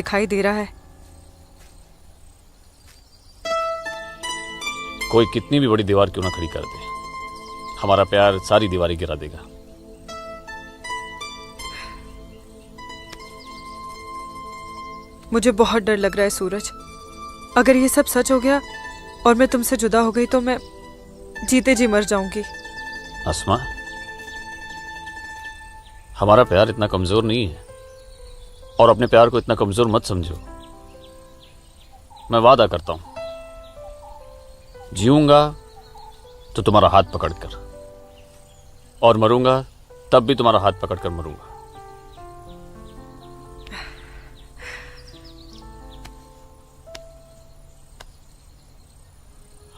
दिखाई दे रहा है। कोई कितनी भी बड़ी दीवार क्यों ना खड़ी कर दे, हमारा प्यार सारी दीवारें गिरा देगा। मुझे बहुत डर लग रहा है सूरज। अगर ये सब सच हो गया और मैं तुमसे जुदा हो गई तो मैं जीते जी मर जाऊंगी। अस्मा, हमारा प्यार इतना कमजोर नहीं है और अपने प्यार को इतना कमजोर मत समझो। मैं वादा करता हूं, जीऊंगा तो तुम्हारा हाथ पकड़कर, और मरूंगा तब भी तुम्हारा हाथ पकड़कर मरूंगा।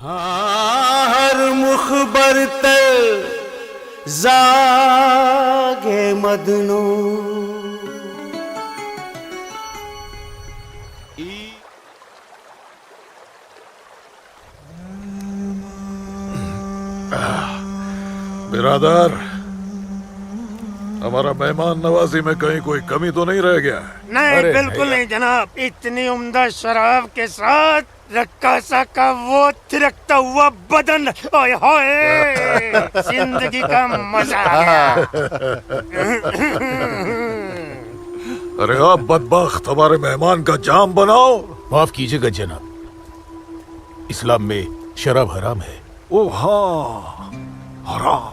हर मुखबर तर जागे मदनो। बिरादर, हमारा मेहमान नवाजी में कहीं कोई कमी तो नहीं रह गया है? नहीं, बिल्कुल नहीं जनाब। इतनी उम्दा शराब के साथ रक्कासा का वो थिरकता हुआ बदन, ओए होए, जिंदगी का मजा आ गया। अरे आप बदबख्त, हमारे मेहमान का जाम बनाओ। माफ कीजिएगा जनाब, इस्लाम में शराब हराम है। ओ हाँ, हराम।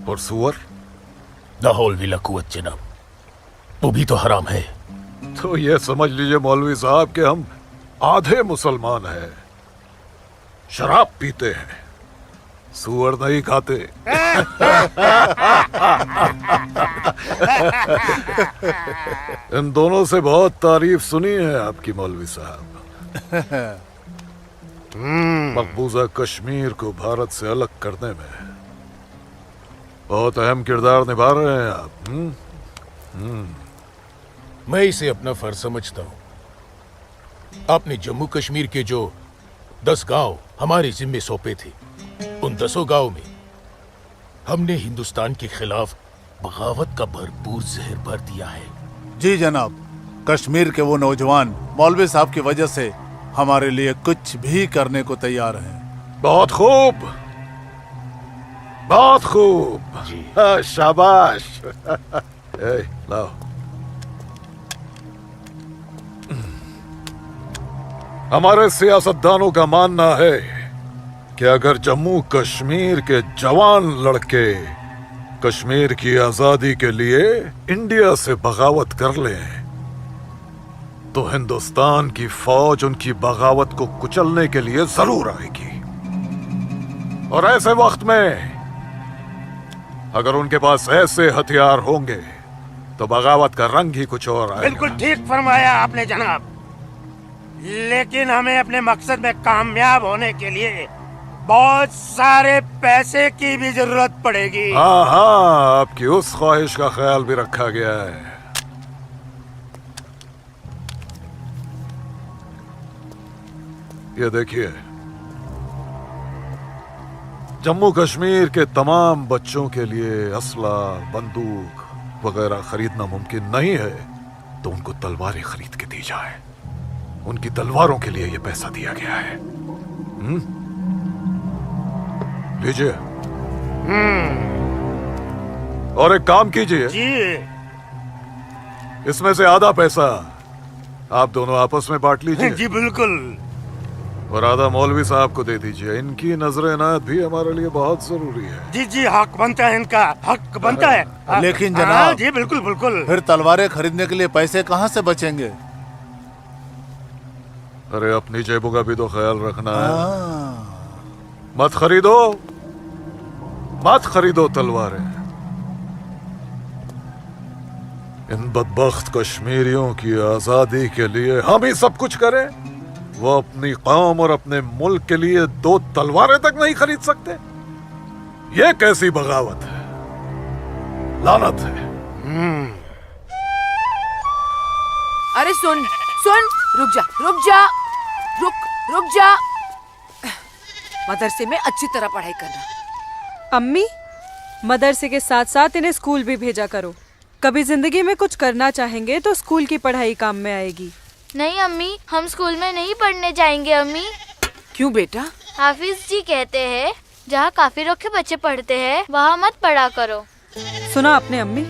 और सुअर? लाहौल विला कुवत जनाब, वो भी तो हराम है। तो ये समझ लीजिए मौलवी साहब कि हम आधे मुसलमान हैं, शराब पीते हैं, सुअर नहीं खाते। इन दोनों से बहुत तारीफ सुनी है आपकी मौलवी साहब। मकबूजा कश्मीर को भारत से अलग करने में बहुत अहम किरदार निभा रहे हैं आप। मैं इसे अपना फर्ज समझता हूँ। आपने जम्मू कश्मीर के जो 10 गांव हमारे जिम्मे सौंपे थे, उन 10 गांव में हमने हिंदुस्तान के खिलाफ बगावत का भरपूर जहर भर दिया है। जी जनाब, कश्मीर के वो नौजवान मौलवी साहब की वजह से हमारे लिए कुछ भी करने को तैयार हैं। बहुत खूब, बहुत खूब। हाँ, शाबाश। लाओ। हमारे सियासतदानों का मानना है कि अगर जम्मू कश्मीर के जवान लड़के कश्मीर की आजादी के लिए इंडिया से बगावत कर लें तो हिंदुस्तान की फौज उनकी बगावत को कुचलने के लिए जरूर आएगी। और ऐसे वक्त में अगर उनके पास ऐसे हथियार होंगे तो बगावत का रंग ही कुछ और आएगा। बिल्कुल ठीक फरमाया आपने जनाब, लेकिन हमें अपने मकसद में कामयाब होने के लिए बहुत सारे पैसे की भी जरूरत पड़ेगी। हाँ हाँ, आपकी उस ख्वाहिश का ख्याल भी रखा गया है। ये देखिए, जम्मू कश्मीर के तमाम बच्चों के लिए असला, बंदूक वगैरह खरीदना मुमकिन नहीं है, तो उनको तलवारें खरीद के दी जाए। उनकी तलवारों के लिए ये पैसा दिया गया है। लीजिए। और एक काम कीजिए जी, इसमें से आधा पैसा आप दोनों आपस में बांट लीजिए। जी बिल्कुल। और आधा मौलवी साहब को दे दीजिए। इनकी नजर इनायत भी हमारे लिए बहुत जरूरी है। जी जी, हक बनता है, इनका हक बनता है। लेकिन जनाब, जी बिल्कुल बिल्कुल। फिर तलवारें खरीदने के लिए पैसे कहाँ से बचेंगे? अरे अपनी जेबों का भी तो ख्याल रखना है। मत खरीदो, मत खरीदो तलवारें। इन बदबख्त कश्मीरियों की आजादी के लिए हम ही सब कुछ करें, वो अपनी कौम और अपने मुल्क के लिए 2 तलवारें तक नहीं खरीद सकते। ये कैसी बगावत है, लानत है। अरे सुन सुन, रुक जा रुक जा, रुक जा। मदरसे में अच्छी तरह पढ़ाई करना। अम्मी, मदरसे के साथ साथ इन्हें स्कूल भी भेजा करो। कभी जिंदगी में कुछ करना चाहेंगे तो स्कूल की पढ़ाई काम में आएगी। नहीं अम्मी, हम स्कूल में नहीं पढ़ने जाएंगे अम्मी। क्यों बेटा? हाफिज जी कहते हैं जहाँ काफिरों के बच्चे पढ़ते हैं वहाँ मत पढ़ा करो। सुना आपने अम्मी?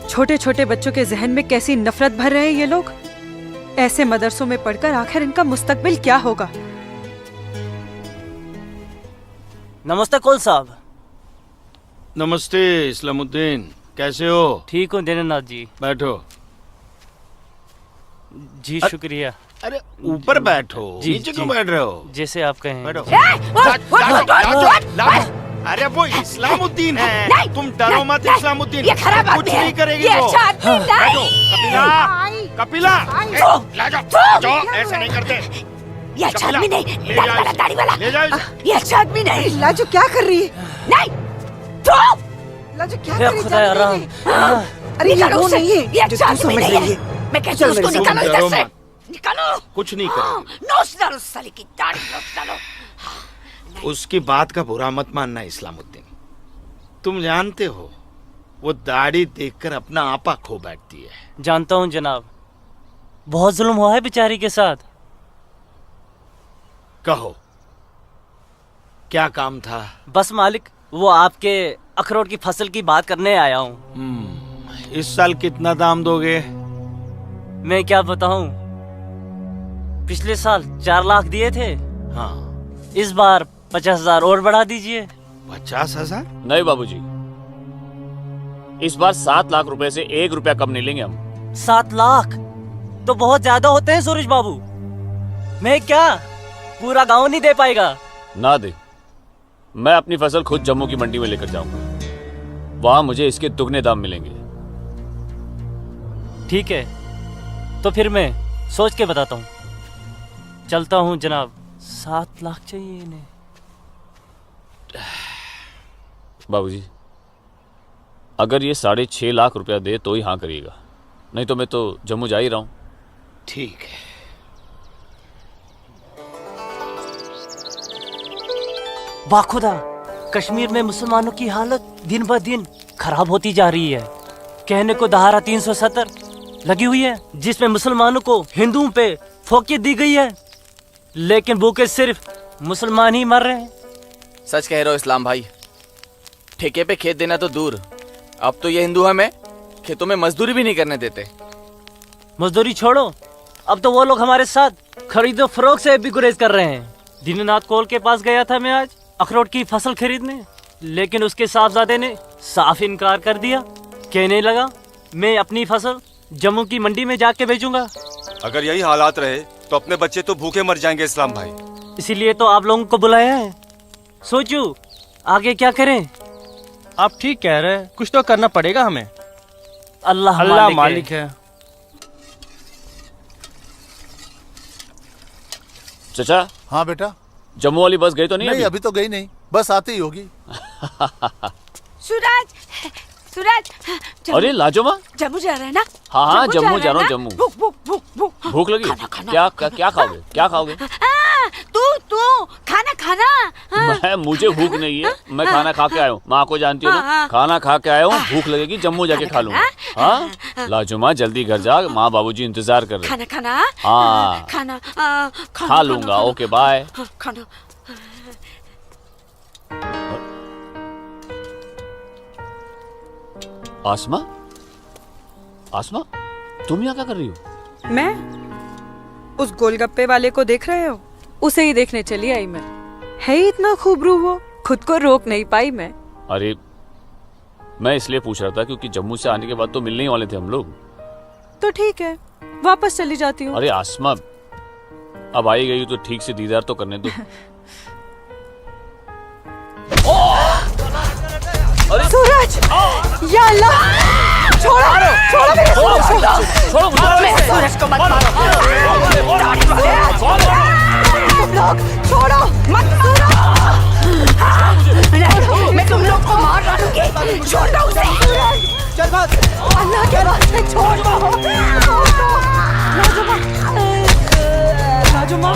छोटे छोटे बच्चों के जहन में कैसी नफरत भर रहे हैं ये लोग। ऐसे मदरसों में पढ़कर आखिर इनका मुस्तकबिल क्या होगा? नमस्ते कौल साहब। नमस्ते इस्लामुद्दीन, कैसे हो? ठीक हूँ दीनानाथ जी। बैठो। जी शुक्रिया। अरे ऊपर बैठो, जी, नीचे क्यों जी। बैठ रहे हो? जैसे आप कहें। बैठो। लाजो। अरे वो इस्लामुद्दीन है, तुम डरो मत इस्लामुद्दीन, कुछ नहीं करेगी वो। बैठो। कपिला, लाजो, ऐसे नहीं करते। ये अच्छा आदमी नहीं, दाढ़ी वाला। ले जाओ इसे। ये अच्छा आदमी नहीं। लाजो क्या कर रही है? नहीं, तो लाजो क्या या कर रही खुदा राम। अरे ये वो नहीं है ये अच्छा आदमी नहीं है। मैं कहती हूँ उसको निकालो इधर से, निकालो। कुछ नहीं करेगी। नोच डालो साले की दाढ़ी, नोच डालो। उसकी बात का बुरा मत मानना इस्लामुद्दीन। तुम जानते हो वो दाढ़ी देखकर अपना आपा खो बैठती है। जानता हूँ जनाब, बहुत जुल्म हुआ है बेचारी के साथ। कहो क्या काम था? बस मालिक, वो आपके अखरोट की फसल की बात करने आया हूँ। इस साल कितना दाम दोगे? मैं क्या बताऊँ, पिछले साल 4 लाख दिए थे, हाँ, इस बार 50,000 और बढ़ा दीजिए। 50,000? नहीं बाबूजी, इस बार 7 लाख रुपए से 1 रुपया कम नहीं लेंगे हम। 7 लाख तो बहुत ज्यादा होते हैं सूरज बाबू। मैं क्या पूरा गांव नहीं दे पाएगा? ना दे, मैं अपनी फसल खुद जम्मू की मंडी में लेकर जाऊंगा, वहां मुझे इसके दुगने दाम मिलेंगे। ठीक है, तो फिर मैं सोच के बताता हूँ। चलता हूँ जनाब। 7 लाख चाहिए इन्हें। बाबूजी, अगर ये 6.5 लाख रुपया दे तो ही हाँ करिएगा, नहीं तो मैं तो जम्मू जा ही रहा हूँ। ठीक है। वाह खुदा, कश्मीर में मुसलमानों की हालत दिन ब दिन खराब होती जा रही है। कहने को धारा 370 लगी हुई है जिसमें मुसलमानों को हिंदुओं पे फोकियत दी गई है, लेकिन भूखे सिर्फ मुसलमान ही मर रहे हैं। सच कह रहे हो इस्लाम भाई, ठेके पे खेत देना तो दूर, अब तो ये हिंदू हमें खेतों में मजदूरी भी नहीं करने देते। मजदूरी छोड़ो, अब तो वो लोग हमारे साथ खरीदो फरोख्त से भी गुरेज कर रहे हैं। दीननाथ कौल के पास गया था मैं आज अखरोट की फसल खरीदने, लेकिन उसके साहबजादे ने साफ इनकार कर दिया। कहने लगा मैं अपनी फसल जम्मू की मंडी में जाके बेचूंगा। अगर यही हालात रहे तो अपने बच्चे तो भूखे मर जाएंगे इस्लाम भाई। इसीलिए तो आप लोगों को बुलाया है। सोचो आगे क्या करें। आप ठीक कह रहे हैं, कुछ तो करना पड़ेगा हमें। अल्लाह मालिक है। चचा। हाँ बेटा। जम्मू वाली बस गई तो नहीं? अभी तो गई नहीं, बस आती ही होगी। सूरज, सूरज। अरे लाजो माँ, जम्मू जा रहा है ना? हाँ जम्मू जा रहा हूँ। जम्मू भूख भूख भूख भूख भूख लगी? क्या खाओगे? क्या खाओगे? तू खाना खाना। मैं मुझे भूख नहीं है, मैं खाना खा के आया हूँ। माँ को जानती हो ना, खाना खा के आया हूँ। भूख लगेगी जम्मू जाके खा लूंगा। हाँ लाजो माँ, जल्दी घर जा, माँ बाबूजी इंतजार कर रहे। खाना खाना। हाँ खाना खा लूंगा। Okay bye. खाना। आसमा, आसमा, तुम यहाँ क्या कर रही हो? मैं उस गोलगप्पे वाले को देख रहे हो? उसे ही देखने चली आई मैं। है ही इतना खूबरू वो, खुद को रोक नहीं पाई मैं। अरे मैं इसलिए पूछ रहा था क्योंकि जम्मू से आने के बाद तो मिलने ही वाले थे हम लोग। तो ठीक है, वापस चली जाती हूँ। अरे आसमा, अब आई गई तो ठीक से दीदार तो करने दो। अरे सूरज, या अल्लाह, छोड़ो मेरे सूरज को, मेरे सूरज को मत मारो। तुम लोग छोड़ो मत मारो। मैं तुम लोग को मार डालूंगी। छोड़ दो उसे। चल बात, अल्लाह के वास्ते छोड़ दो। लाजुमा,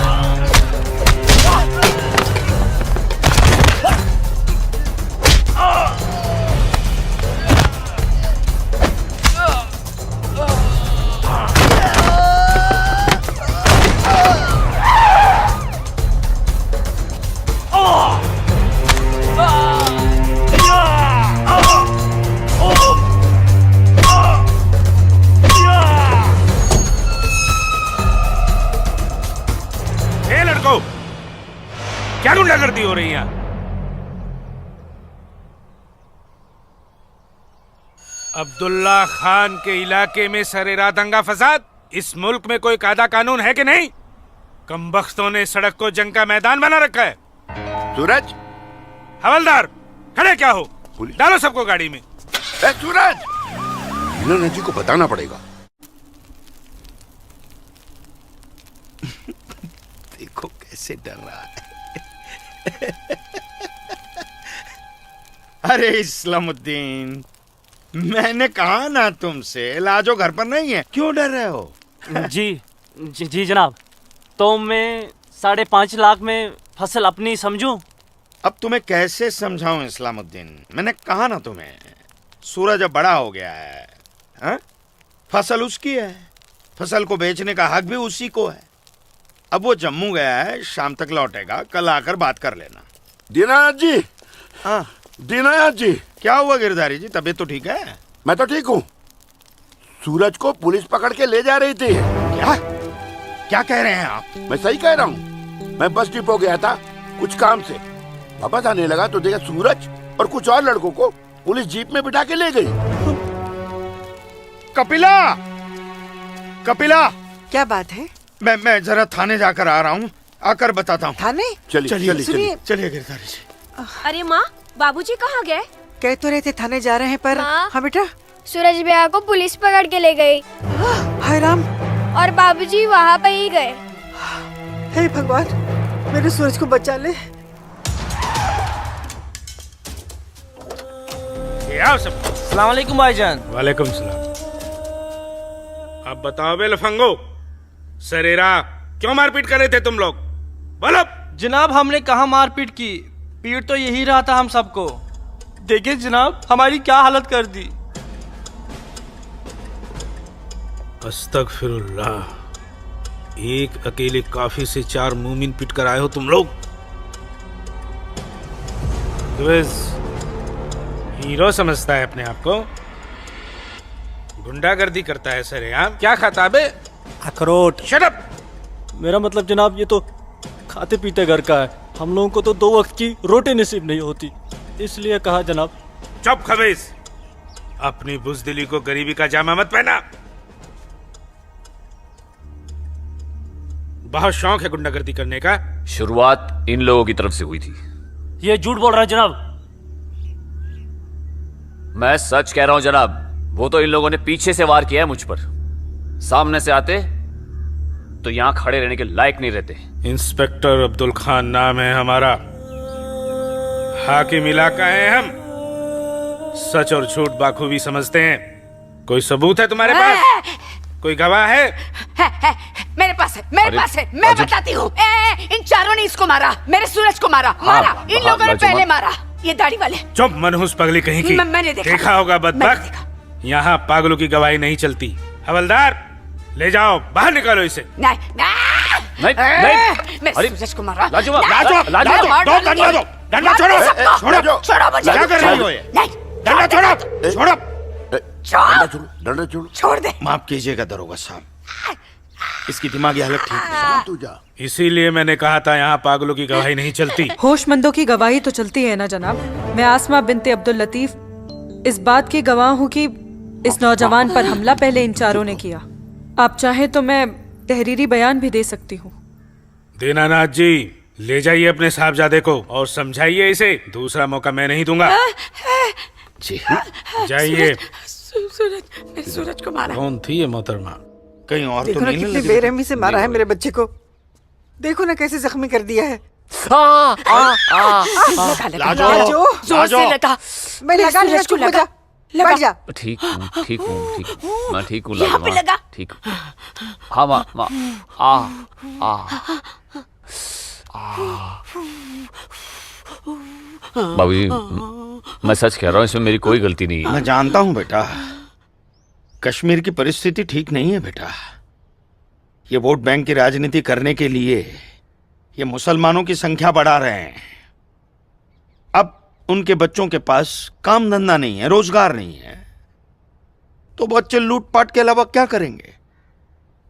क्या गुंडागर्दी हो रही है यहाँ? अब्दुल्ला खान के इलाके में सरेरा दंगा फसाद? इस मुल्क में कोई कायदा कानून है कि नहीं? कमबख्तों ने सड़क को जंग का मैदान बना रखा है। सूरज, हवलदार खड़े क्या हो? डालो सबको गाड़ी में। सूरज, इन्होंने जी को बताना पड़ेगा। देखो कैसे डर रहा है। अरे इस्लामुद्दीन, मैंने कहा ना तुमसे, लाजो घर पर नहीं है, क्यों डर रहे हो? जी जनाब। तो मैं 5.5 लाख में फसल अपनी समझूं? अब तुम्हें कैसे समझाऊं इस्लामुद्दीन? मैंने कहा ना तुम्हें, सूरज अब बड़ा हो गया है, हा? फसल उसकी है, फसल को बेचने का हक भी उसी को है। अब वो जम्मू गया है, शाम तक लौटेगा, कल आकर बात कर लेना। दीनानाथ जी। हाँ दीनानाथ जी। क्या हुआ गिरधारी जी, तबीयत तो ठीक है? मैं तो ठीक हूँ। सूरज को पुलिस पकड़ के ले जा रही थी। क्या क्या कह रहे हैं आप? मैं सही कह रहा हूँ। मैं बस डिपो गया था कुछ काम से, वापस आने लगा तो देखा सूरज और कुछ और लड़कों को पुलिस जीप में बिठा के ले गई। कपिला, कपिला, क्या बात है? मैं जरा थाने जाकर आ रहा हूँ, आकर बताता हूँ। थाने? चलिए सुनिए गिरधारी जी। अरे माँ, बाबूजी कहाँ गए? कह तो रहे थे थाने जा रहे हैं पर। हाँ बेटा। सूरज भैया को पुलिस पकड़ के ले गई। हाय राम। और बाबूजी वहाँ पे ही गए। हे भगवान, मेरे सूरज को बचा ले। अस्सलाम वालेकुम भाईजान। वालेकुम सलाम। अब बताओ बे लफंगो, सरेरा क्यों मारपीट कर रहे थे तुम लोग? बोलो। जनाब, हमने कहा मारपीट की, पीट तो यही रहा था हम सबको। देखिए जनाब, हमारी क्या हालत कर दी। अस्तगफिरुल्लाह, एक अकेले काफी से 4 मूमिन पिट कर आए हो तुम लोग। हीरो समझता है अपने आप को, गुंडागर्दी करता है सरेआम। क्या खाता बे? अखरोट। Shut up. मेरा मतलब जनाब, ये तो खाते पीते घर का है, हम लोगों को तो 2 वक्त की रोटी नसीब नहीं होती, इसलिए कहा जनाब। चुप खबीस, अपनी बुज़दिली को गरीबी का जामा मत पहना। बहुत शौक है गुंडागर्दी करने का। शुरुआत इन लोगों की तरफ से हुई थी। ये झूठ बोल रहा है जनाब। मैं सच कह रहा हूं जनाब, वो तो इन लोगों ने पीछे से वार किया है मुझ पर। सामने से आते तो यहां खड़े रहने के लायक नहीं रहते। इंस्पेक्टर अब्दुल खान नाम है हमारा, हाकिम इलाका है हम, सच और झूठ बाखूबी समझते हैं। कोई सबूत है तुम्हारे पास? कोई गवाह है? मेरे पास है, मेरे पास है, मैं बताती हूँ। इन चारों ने इसको मारा, मेरे सूरज को मारा। इन लोगों ने पहले मारा, ये दाढ़ी वाले। चुप मनहूस पगली कहीं की। मैंने देखा होगा बदबख्त, यहाँ पागलों की गवाही नहीं चलती। हवलदार, ले जाओ, बाहर निकालो इसे। नहीं, नहीं। मेरे सूरज को मारा। लाजो, डंडा दो, डंडा छोड़ो, क्या कर रही हो ये? डंडा छोड़ो, डंडा छोड़ो। छोड़ दे। माफ कीजिएगा दरोगा साहब, इसकी दिमागी हालत ठीक नहीं। तू जा। इसीलिए मैंने कहा था यहाँ पागलों की गवाही नहीं चलती। होशमंदों की गवाही तो चलती है ना जनाब। मैं आसमा बिनते अब्दुल लतीफ इस बात की गवाह हूँ कि इस नौजवान पर हमला पहले इन चारों ने किया। आप चाहें तो मैं तहरीरी बयान भी दे सकती हूँ। दीनानाथ जी, ले जाइए अपने साहबजादे को और समझाइए इसे, दूसरा मौका मैं नहीं दूंगा। जी जाइए। मेरे सूरज को मारा। कौन थी ये मोहतरमा? कहीं और देखो तो ना नहीं कितनी लगी? बेरहमी से मारा है मेरे बच्चे को। देखो ना कैसे जख्मी कर दिया है। लाजो, जोर से लगा। मैं लगा लिया, चुप हो जा, बैठ जा। ठीक हूँ, ठीक हूँ, ठीक हूँ, मैं ठीक हूँ। यहाँ पे लगा। ठीक हूँ। हाँ माँ, बाबूजी, मैं सच कह रहा हूँ, इसमें मेरी कोई गलती नहीं है। मैं जानता हूँ बेटा, कश्मीर की परिस्थिति ठीक नहीं है बेटा। ये वोट बैंक की राजनीति करने के लिए ये मुसलमानों की संख्या बढ़ा रहे हैं। अब उनके बच्चों के पास काम धंधा नहीं है, रोजगार नहीं है, तो बच्चे लूटपाट के अलावा क्या करेंगे?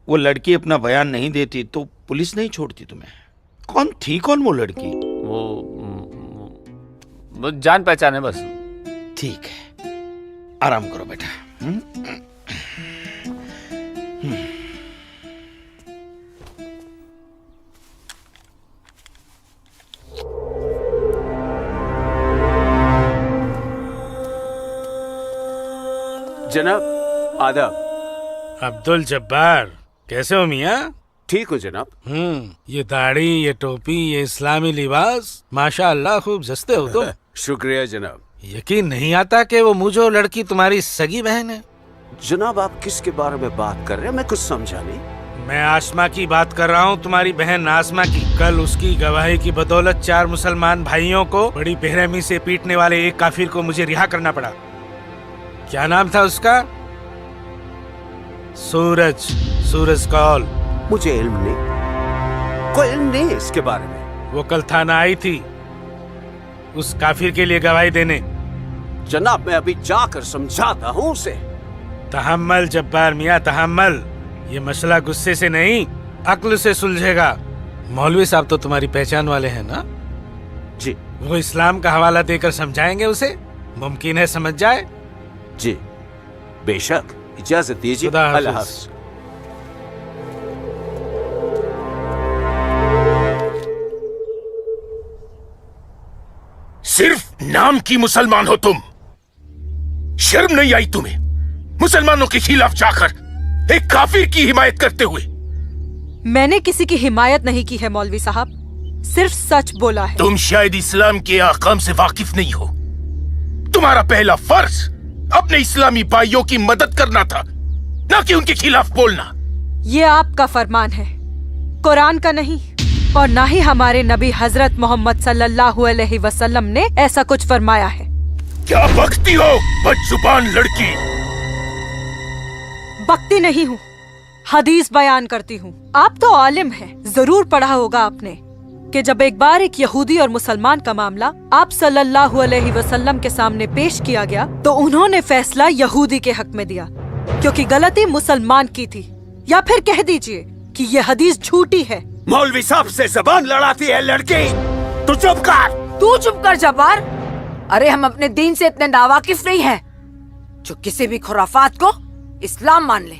वो लड़की अपना बयान नहीं देती तो पुलिस नहीं छोड़ती तुम्हें। कौन थी, कौन वो लड़की? वो जान पहचान है बस। ठीक है, आराम करो बेटा। जनाब आदाब। अब्दुल जब्बार, कैसे हो मियाँ? ठीक हो जनाब। ये दाढ़ी, ये टोपी, ये इस्लामी लिबास, माशाअल्लाह खूब जस्ते हो तुम। शुक्रिया जनाब। यकीन नहीं आता कि वो मुझे लड़की तुम्हारी सगी बहन है। जनाब आप किसके बारे में बात कर रहे हैं? मैं कुछ समझा नहीं। मैं आसमा की बात कर रहा हूँ, तुम्हारी बहन आसमा की। कल उसकी गवाही की बदौलत 4 मुसलमान भाइयों को बड़ी बेरहमी से पीटने वाले एक काफिर को मुझे रिहा करना पड़ा। क्या नाम था उसका? सूरज कौल। मुझे इल्म नहीं, कोई इल्म नहीं है इसके बारे में। वो कल थाना आई थी उस काफिर के लिए गवाही देने। जनाब मैं अभी जाकर समझाता हूँ उसे। तहम्मल जब्बार मियाँ, तहम्मल। ये मसला गुस्से से नहीं, अक्ल से सुलझेगा। मौलवी साहब तो तुम्हारी पहचान वाले हैं ना? जी। वो इस्लाम का हवाला देकर समझाएंगे उसे, मुमकिन है समझ जाए। जी बेशक, इजाजत दीजिए। अल्लाह हाफ़िज़। सिर्फ नाम की मुसलमान हो तुम, शर्म नहीं आई तुम्हें मुसलमानों के खिलाफ जाकर एक काफिर की हिमायत करते हुए? मैंने किसी की हिमायत नहीं की है मौलवी साहब, सिर्फ सच बोला है। तुम शायद इस्लाम के अहकाम से वाकिफ नहीं हो। तुम्हारा पहला फर्ज अपने इस्लामी भाइयों की मदद करना था, ना कि उनके खिलाफ बोलना। ये आपका फरमान है, कुरान का नहीं, और ना ही हमारे नबी हजरत मोहम्मद सल्लल्लाहु अलैहि वसल्लम ने ऐसा कुछ फरमाया है। क्या बकती हो बदजुबान लड़की? बकती नहीं हूँ, हदीस बयान करती हूँ। आप तो आलिम हैं, जरूर पढ़ा होगा आपने कि जब एक बार एक यहूदी और मुसलमान का मामला आप सल्लल्लाहु अलैहि वसल्लम के सामने पेश किया गया तो उन्होंने फैसला यहूदी के हक में दिया, क्योंकि गलती मुसलमान की थी। या फिर कह दीजिए कि ये हदीस झूठी है। मौलवी साहब से जबान लड़ाती है लड़की, तू चुप कर। तू चुप कर जब्बार। अरे हम अपने दीन से इतने नावाकिफ नहीं हैं जो किसी भी खुराफात को इस्लाम मान ले।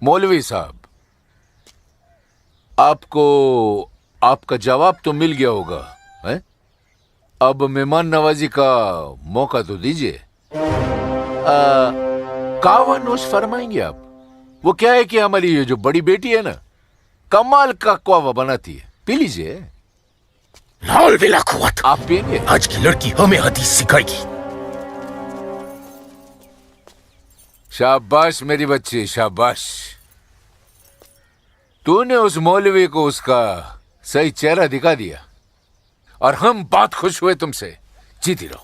मौलवी साहब, आपको आपका जवाब तो मिल गया होगा, है? अब मेहमान नवाजी का मौका तो दीजिए। कावा नोश फरमाएंगे आप? वो क्या है कि हमारी ये जो बड़ी बेटी है ना, कमाल का कावा बनाती है, पी लीजिए। आप पिएंगे? आज की लड़की हमें हदीस सिखाएगी। शाबाश मेरी बच्ची, शाबाश। तूने उस मौलवी को उसका सही चेहरा दिखा दिया और हम बहुत खुश हुए तुमसे। जीती रहो।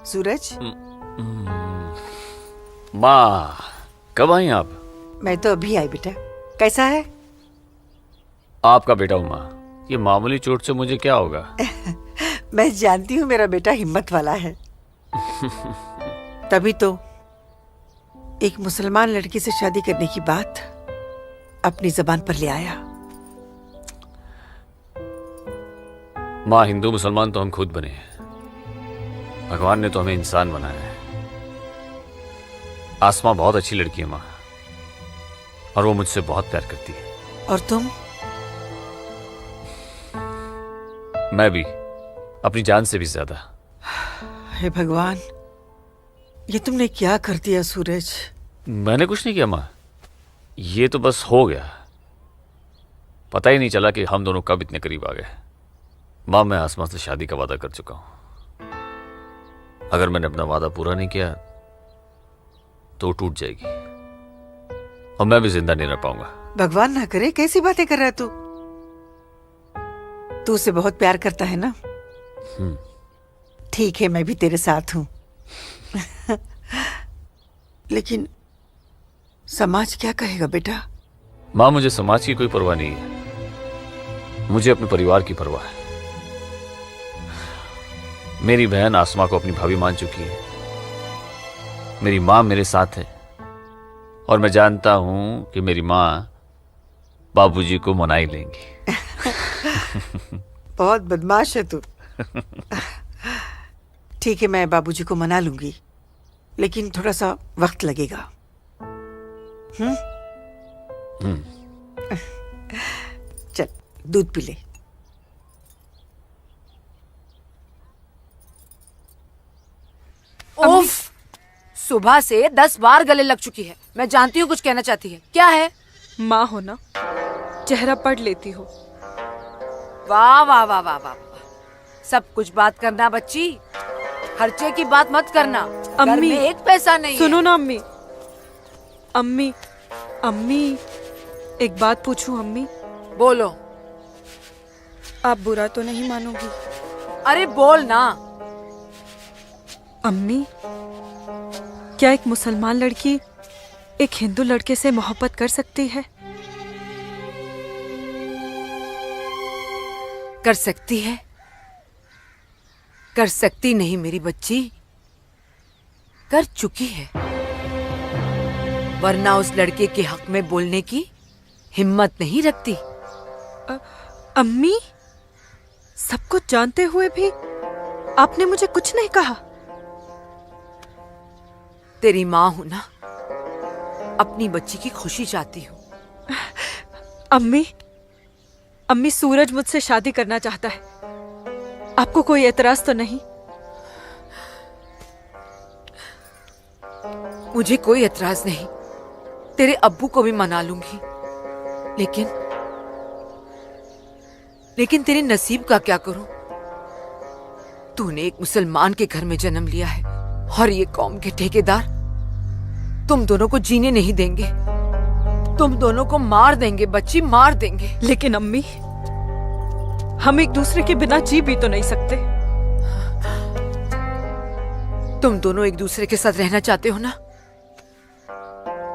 सूरज, माँ कब आई आप? मैं तो अभी आई बेटा। कैसा है? आपका बेटा हूँ माँ, ये मामूली चोट से मुझे क्या होगा? मैं जानती हूँ मेरा बेटा हिम्मत वाला है। तभी तो एक मुसलमान लड़की से शादी करने की बात अपनी जबान पर ले आया। माँ, हिंदू मुसलमान तो हम खुद बने हैं, भगवान ने तो हमें इंसान बनाया है। आसमा बहुत अच्छी लड़की है माँ, और वो मुझसे बहुत प्यार करती है। और तुम? मैं भी, अपनी जान से भी ज्यादा। हे भगवान, ये तुमने क्या कर दिया सूरज? मैंने कुछ नहीं किया माँ, ये तो बस हो गया। पता ही नहीं चला कि हम दोनों कब इतने करीब आ गए। माँ, मैं आसमा से शादी का वादा कर चुका हूं। अगर मैंने अपना वादा पूरा नहीं किया तो टूट जाएगी और मैं भी जिंदा नहीं रह पाऊंगा। भगवान ना करे, कैसी बातें कर रहा है तू? तू उसे बहुत प्यार करता है ना? ठीक है, मैं भी तेरे साथ हूँ। लेकिन समाज क्या कहेगा बेटा? माँ, मुझे समाज की कोई परवाह नहीं है, मुझे अपने परिवार की परवाह है। मेरी बहन आसमा को अपनी भाभी मान चुकी है, मेरी माँ मेरे साथ है, और मैं जानता हूं कि मेरी माँ बाबूजी को मना ही लेंगी। बहुत बदमाश है तू। ठीक है, मैं बाबूजी को मना लूंगी, लेकिन थोड़ा सा वक्त लगेगा। चल दूध पी ले। उफ, सुबह से 10 बार गले लग चुकी है। मैं जानती हूँ कुछ कहना चाहती है, क्या है? माँ हो ना, चेहरा पढ़ लेती हो। वाह वाह वाह वाह वाह, सब कुछ बात करना बच्ची, खर्चे की बात मत करना। घर में एक पैसा नहीं। सुनो ना अम्मी। अम्मी अम्मी, एक बात पूछूं अम्मी? बोलो। आप बुरा तो नहीं मानोगी? अरे बोल ना। अम्मी, क्या एक मुसलमान लड़की एक हिंदू लड़के से मोहब्बत कर सकती है? कर सकती है, कर सकती नहीं मेरी बच्ची, कर चुकी है। वरना उस लड़के के हक में बोलने की हिम्मत नहीं रखती। अम्मी, सब कुछ जानते हुए भी आपने मुझे कुछ नहीं कहा। तेरी माँ हूं ना, अपनी बच्ची की खुशी चाहती हूँ। अम्मी, अम्मी, सूरज मुझसे शादी करना चाहता है, आपको कोई एतराज तो नहीं? मुझे कोई एतराज नहीं, तेरे अब्बू को भी मना लूंगी, लेकिन तेरे नसीब का क्या करूं? तूने एक मुसलमान के घर में जन्म लिया है, और ये कौम के ठेकेदार तुम दोनों को जीने नहीं देंगे, तुम दोनों को मार देंगे बच्ची, मार देंगे। लेकिन अम्मी, हम एक दूसरे के बिना जी भी तो नहीं सकते। तुम दोनों एक दूसरे के साथ रहना चाहते हो ना,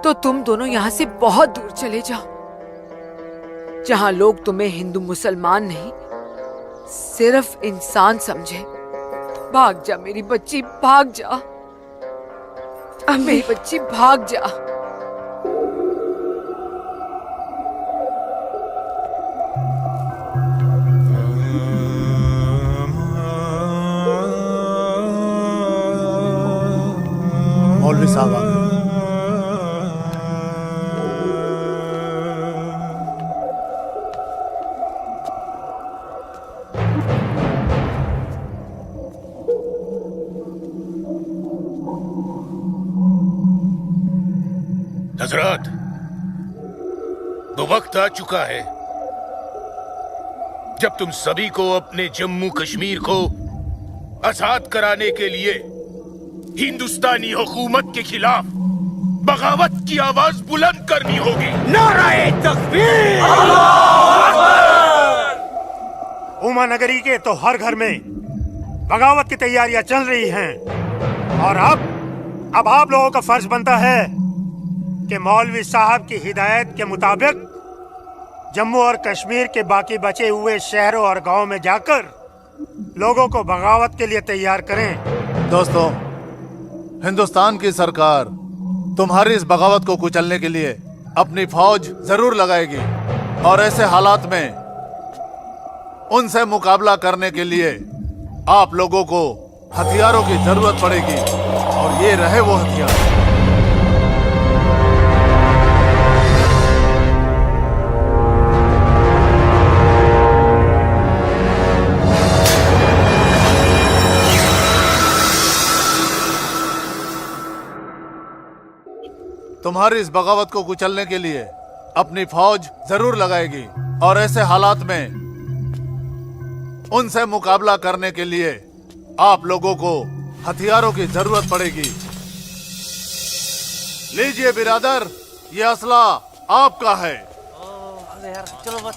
तो तुम दोनों यहाँ से बहुत दूर चले जाओ, जहां लोग तुम्हें हिंदू मुसलमान नहीं, सिर्फ इंसान समझे। भाग जा मेरी बच्ची, भाग जा मेरी बच्ची, भाग जा। मौलवी साहब आ गए। हजरत, वो वक्त आ चुका है जब तुम सभी को अपने जम्मू कश्मीर को आजाद कराने के लिए हिंदुस्तानी हुकूमत के खिलाफ बगावत की आवाज बुलंद करनी होगी। नाराए तकबीर! उमा नगरी के तो हर घर में बगावत की तैयारियां चल रही हैं, और अब आप लोगों का फर्ज बनता है कि मौलवी साहब की हिदायत के मुताबिक जम्मू और कश्मीर के बाकी बचे हुए शहरों और गांवों में जाकर लोगों को बगावत के लिए तैयार करें। दोस्तों, हिंदुस्तान की सरकार तुम्हारी इस बगावत को कुचलने के लिए अपनी फौज जरूर लगाएगी, और ऐसे हालात में उनसे मुकाबला करने के लिए आप लोगों को हथियारों की जरूरत पड़ेगी, और ये रहे वो हथियार। तुम्हारी इस बगावत को कुचलने के लिए अपनी फौज जरूर लगाएगी, और ऐसे हालात में उनसे मुकाबला करने के लिए आप लोगों को हथियारों की जरूरत पड़ेगी। लीजिए बिरादर, ये असला आपका है। चलो बस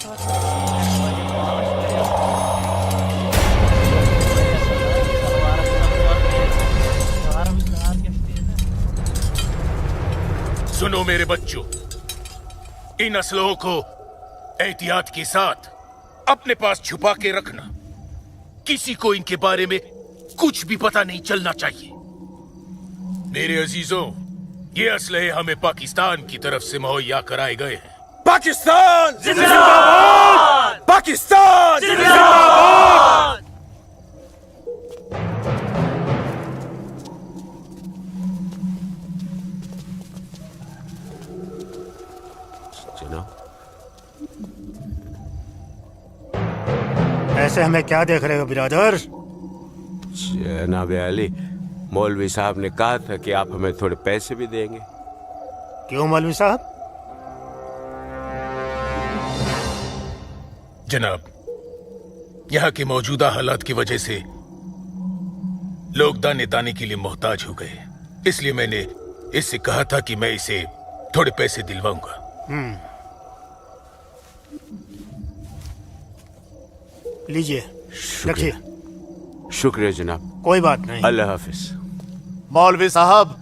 सुनो मेरे बच्चों, इन असलहों को एहतियात के साथ अपने पास छुपा के रखना। किसी को इनके बारे में कुछ भी पता नहीं चलना चाहिए। मेरे अजीजों, ये असलहे हमें पाकिस्तान की तरफ से मुहैया कराए गए हैं। पाकिस्तान जिंदाबाद! पाकिस्तान जिंदाबाद! ऐसे हमें क्या देख रहे हो बिरादर? जनाब अली, मौलवी साहब ने कहा था कि आप हमें थोड़े पैसे भी देंगे। क्यों मौलवी साहब? जनाब, यहाँ के मौजूदा हालात की वजह से लोग दाने दाने के लिए मोहताज हो गए, इसलिए मैंने इससे कहा था कि मैं इसे थोड़े पैसे दिलवाऊंगा। लीजिए, रखिए। शुक्रिया जनाब। कोई बात नहीं। अल्लाह हाफिज। मौलवी साहब,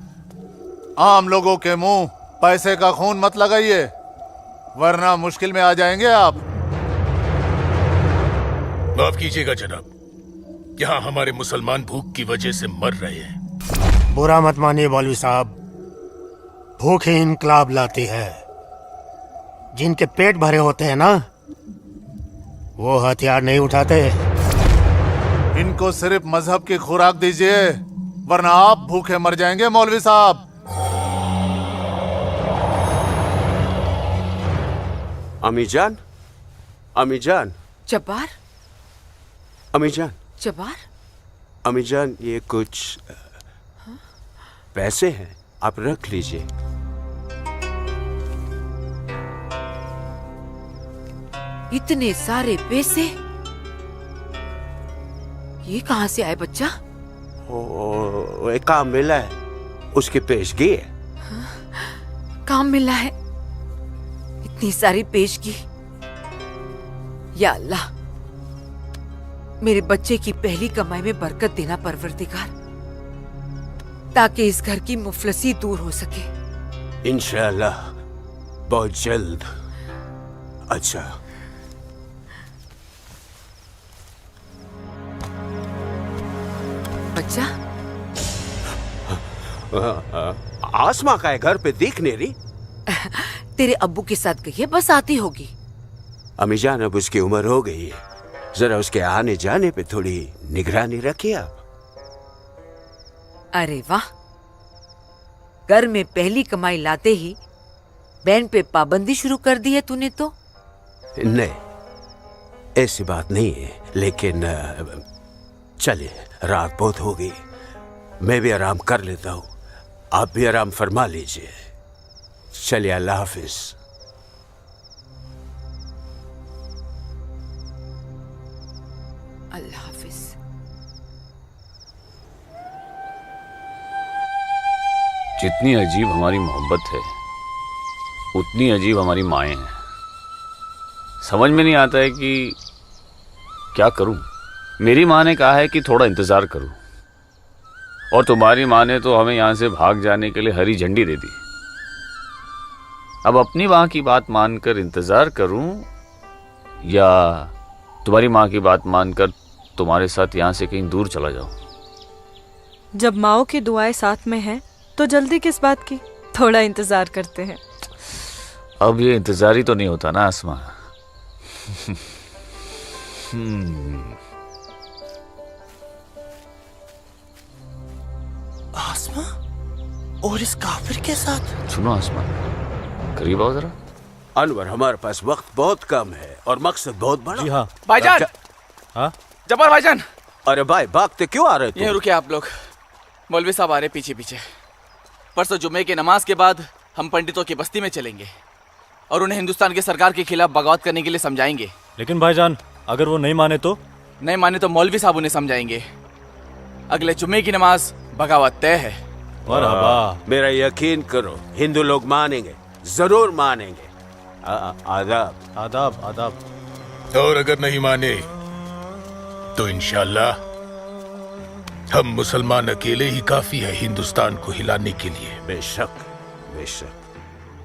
आम लोगों के मुंह पैसे का खून मत लगाइए, वरना मुश्किल में आ जाएंगे आप। माफ कीजिएगा जनाब, यहाँ हमारे मुसलमान भूख की वजह से मर रहे हैं। बुरा मत मानिए मौलवी साहब, भूख ही इनकलाब लाती है। जिनके पेट भरे होते हैं ना, वो हथियार नहीं उठाते। इनको सिर्फ मजहब की खुराक दीजिए, वरना आप भूखे मर जाएंगे मौलवी साहब। अमीजान, अमीजान, जब्बार, अमीजान, जब्बार, अमीजान, ये कुछ पैसे हैं, आप रख लीजिए। इतने सारे पैसे ये कहाँ से आए बच्चा? ओ, एक काम मिला है, उसकी पेशगी है। काम मिला है? इतनी सारी पेशगी। या अल्लाह, मेरे बच्चे की पहली कमाई में बरकत देना परवरदिगार, ताकि इस घर की मुफलसी दूर हो सके। इंशाअल्लाह बहुत जल्द। अच्छा, बच्चा, आसमा का है, घर पे दिख नहीं रही। तेरे अब्बू के साथ गई है, बस आती होगी। अमीजान, अब उसकी उम्र हो गई है, जरा उसके आने जाने पे थोड़ी निगरानी रखिए आप। अरे वाह, घर में पहली कमाई लाते ही बहन पे पाबंदी शुरू कर दी है तूने तो। नहीं, ऐसी बात नहीं है, लेकिन चलिए, रात बहुत हो गई, मैं भी आराम कर लेता हूँ, आप भी आराम फरमा लीजिए। चलिए, अल्लाह हाफिज। अल्लाह हाफिज। जितनी अजीब हमारी मोहब्बत है, उतनी अजीब हमारी माएँ हैं। समझ में नहीं आता है कि क्या करूं। मेरी माँ ने कहा है कि थोड़ा इंतजार करूं, और तुम्हारी माँ ने तो हमें यहाँ से भाग जाने के लिए हरी झंडी दे दी। अब अपनी माँ की बात मानकर इंतजार करूं, या तुम्हारी माँ की बात मानकर तुम्हारे साथ यहाँ से कहीं दूर चला जाऊं। जब माओ की दुआएं साथ में हैं, तो जल्दी किस बात की? थोड़ा इंतजार करते हैं। अब ये इंतजार ही तो नहीं होता ना आसमा। आसमा और इस काफिर के साथ? सुनो आसमा, करीब आओ जरा। अनवर, हमारे पास वक्त बहुत कम है और मकसद बहुत बड़ा। जी हाँ भाईजान। हाँ जब्बार भाईजान। अरे भाई, भागते क्यों आ रहे थे? यहीं रुके आप लोग, मौलवी साहब आ रहे पीछे पीछे। परसों जुमे के नमाज के बाद हम पंडितों की बस्ती में चलेंगे और उन्हें हिंदुस्तान की सरकार के खिलाफ बगावत करने के लिए समझाएंगे। लेकिन भाईजान, अगर वो नहीं माने तो? नहीं माने तो मौलवी साहब उन्हें समझाएंगे। अगले जुमे की नमाज बगावत तय है। मेरा यकीन करो, हिंदू लोग मानेंगे, जरूर मानेंगे। आदाब आदाब आदाब। और अगर नहीं माने तो इंशाल्लाह हम मुसलमान अकेले ही काफी है हिंदुस्तान को हिलाने के लिए। बेशक बेशक।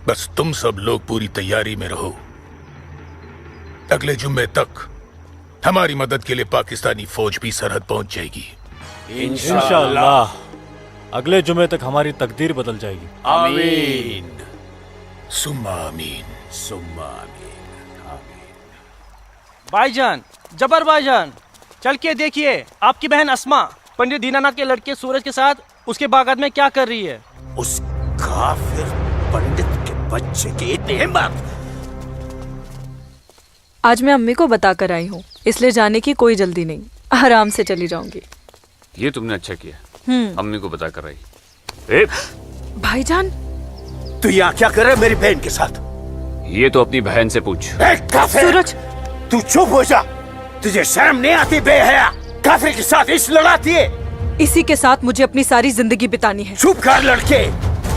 बस तुम सब लोग पूरी तैयारी में रहो। अगले जुम्मे तक हमारी मदद के लिए पाकिस्तानी फौज भी सरहद पहुंच जाएगी। इंशाअल्लाह अगले जुमे तक हमारी तकदीर बदल जाएगी। आमीन सुम्मा आमीन सुम्मा आमीन। भाईजान, जबर भाईजान, चल के देखिए आपकी बहन अस्मा पंडित दीनानाथ के लड़के सूरज के साथ उसके बागात में क्या कर रही है। उस काफिर पंडित के बच्चे की इतनी हिम्मत। आज मैं अम्मी को बता कर आई हूँ, इसलिए जाने की कोई जल्दी नहीं, आराम से चली जाऊंगी। ये तुमने अच्छा किया, अम्मी को बता कर रही। भाईजान, तू यहाँ क्या कर रहा है मेरी बहन के साथ? ये तो अपनी बहन से पूछ। सूरज, तू चुप हो जा। तुझे शर्म नहीं आती बेहया? काफिर के साथ इश्क लड़ाती है। इसी के साथ मुझे अपनी सारी जिंदगी बितानी है। चुप कर लड़के।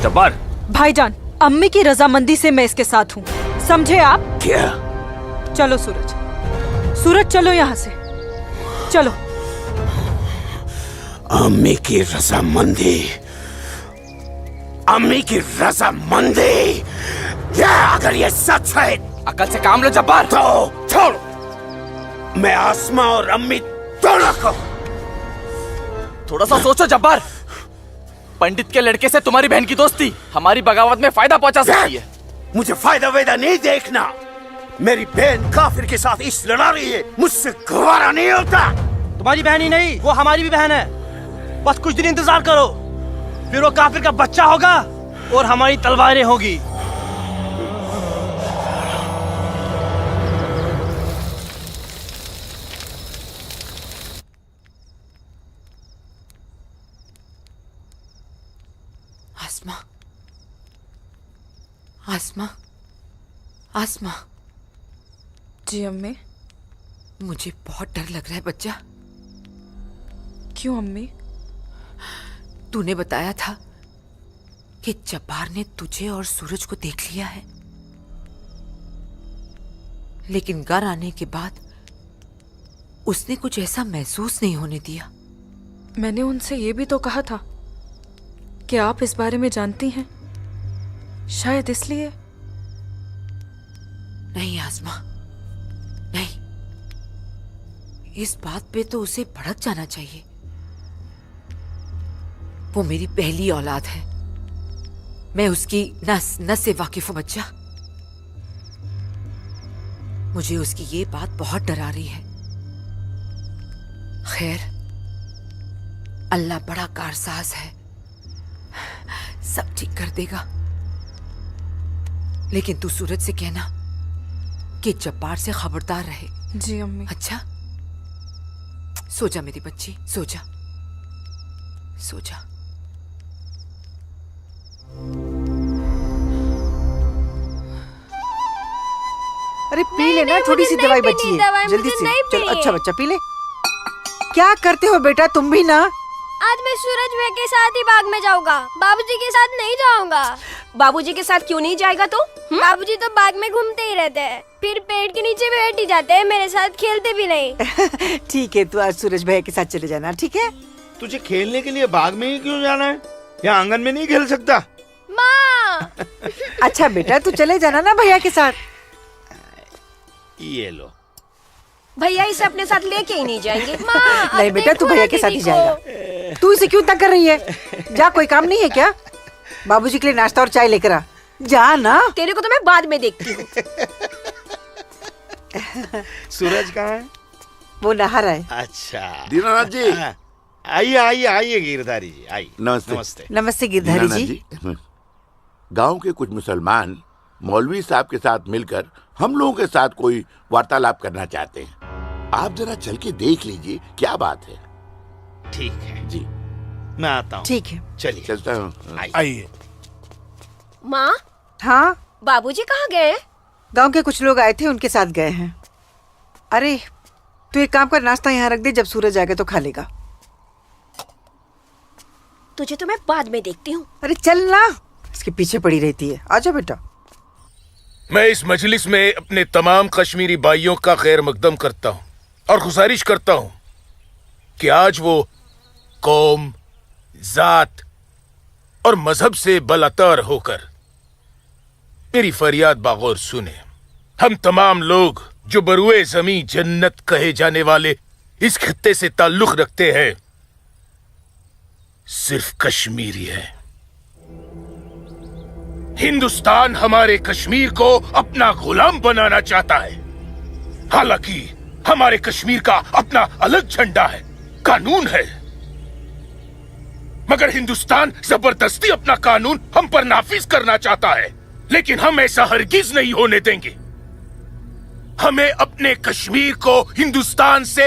जब्बार। भाईजान, अम्मी की रजामंदी से मैं इसके साथ हूँ, समझे आप? क्या? चलो सूरज, सूरज चलो यहाँ से, चलो। अम्मी की रजामंदी, अम्मी की रजामंदी। अगर ये सच है, अकल से काम लो जब्बार। तो छोड़, मैं आसमा और अम्मी दोनों को। थोड़ा सा सोचो जब्बार, पंडित के लड़के से तुम्हारी बहन की दोस्ती हमारी बगावत में फायदा पहुंचा सकती है। मुझे फायदा वेदा नहीं देखना। मेरी बहन काफिर के साथ इश्क लड़ा रही है, मुझसे गवारा नहीं होता। तुम्हारी बहन ही नहीं, वो हमारी भी बहन है। बस कुछ दिन इंतजार करो, फिर वो काफिर का बच्चा होगा और हमारी तलवारें होगी। आसमा, आसमा, आसमा। जी अम्मी। मुझे बहुत डर लग रहा है बच्चा। क्यों अम्मी? तूने बताया था कि जब्बार ने तुझे और सूरज को देख लिया है, लेकिन घर आने के बाद उसने कुछ ऐसा महसूस नहीं होने दिया। मैंने उनसे ये भी तो कहा था कि आप इस बारे में जानती हैं, शायद इसलिए। नहीं आसमा, नहीं, इस बात पे तो उसे भड़क जाना चाहिए। वो मेरी पहली औलाद है, मैं उसकी नस नस से वाकिफ हूं बच्चा। मुझे उसकी ये बात बहुत डरा रही है। खैर, अल्लाह बड़ा कारसाज है, सब ठीक कर देगा। लेकिन तू सूरज से कहना कि जब्बार से खबरदार रहे। जी अम्मी। अच्छा, सो जा मेरी बच्ची, सो जा, सो जा। अरे पी लेना, थोड़ी सी दवाई बची है, जल्दी से। चलो, अच्छा बच्चा पी ले। क्या करते हो बेटा तुम भी ना? आज मैं सूरज भैया के साथ ही बाग में जाऊंगा, बाबूजी के साथ नहीं जाऊंगा। बाबूजी के साथ क्यों नहीं जाएगा तो? बाबूजी तो बाग में घूमते ही रहते हैं, फिर पेड़ के नीचे बैठ ही जाते हैं, मेरे साथ खेलते भी नहीं। ठीक है, तू आज सूरज भैया के साथ चले जाना, ठीक है? तुझे खेलने के लिए बाग में ही क्यों जाना है? यहाँ आंगन में नहीं खेल सकता? माँ। अच्छा बेटा, तू चले जाना ना भैया के साथ। ये लो। भैया इसे अपने साथ लेके ही नहीं जाएंगे। नहीं बेटा, तू भैया के साथ ही जाएगा। तू इसे क्यों तंग कर रही है? जा, कोई काम नहीं है क्या? बाबूजी के लिए नाश्ता और चाय लेकर आ। जा ना। तेरे को तो मैं बाद में देखती हूँ। सूरज कहाँ है? वो नहा रहा है। अच्छा दीनानाथ जी। आइए आइए आइए गिरधारी जी, आइए। नमस्ते। नमस्ते। नमस्ते गिरधारी जी। गांव के कुछ मुसलमान मौलवी साहब के साथ मिलकर हम लोगों के साथ कोई वार्तालाप करना चाहते हैं। आप जरा चल के देख लीजिए क्या बात है। ठीक है जी, मैं आता हूँ। ठीक है, चलिए चलता हूँ। आइए। माँ, हाँ बाबूजी कहाँ गए? गांव के कुछ लोग आए थे, उनके साथ गए हैं। अरे तू एक काम कर, नाश्ता यहाँ रख दे, जब सूरज आएगा तो खा लेगा। तुझे तो मैं बाद में देखती हूँ। अरे चल ना, इसके पीछे पड़ी रहती है। आजा बेटा। मैं इस मजलिस में अपने तमाम कश्मीरी भाइयों का खैर मकदम करता हूँ और गुजारिश करता हूँ कि आज वो कौम, जात और मजहब से बलातर होकर मेरी फरियाद बागौर सुने। हम तमाम लोग जो बरुए जमी जन्नत कहे जाने वाले इस खित्ते से ताल्लुक रखते हैं, सिर्फ कश्मीरी है। हिंदुस्तान हमारे कश्मीर को अपना गुलाम बनाना चाहता है। हालांकि हमारे कश्मीर का अपना अलग झंडा है, कानून है, मगर हिंदुस्तान जबरदस्ती अपना कानून हम पर नाफिज करना चाहता है। लेकिन हम ऐसा हरगिज नहीं होने देंगे। हमें अपने कश्मीर को हिंदुस्तान से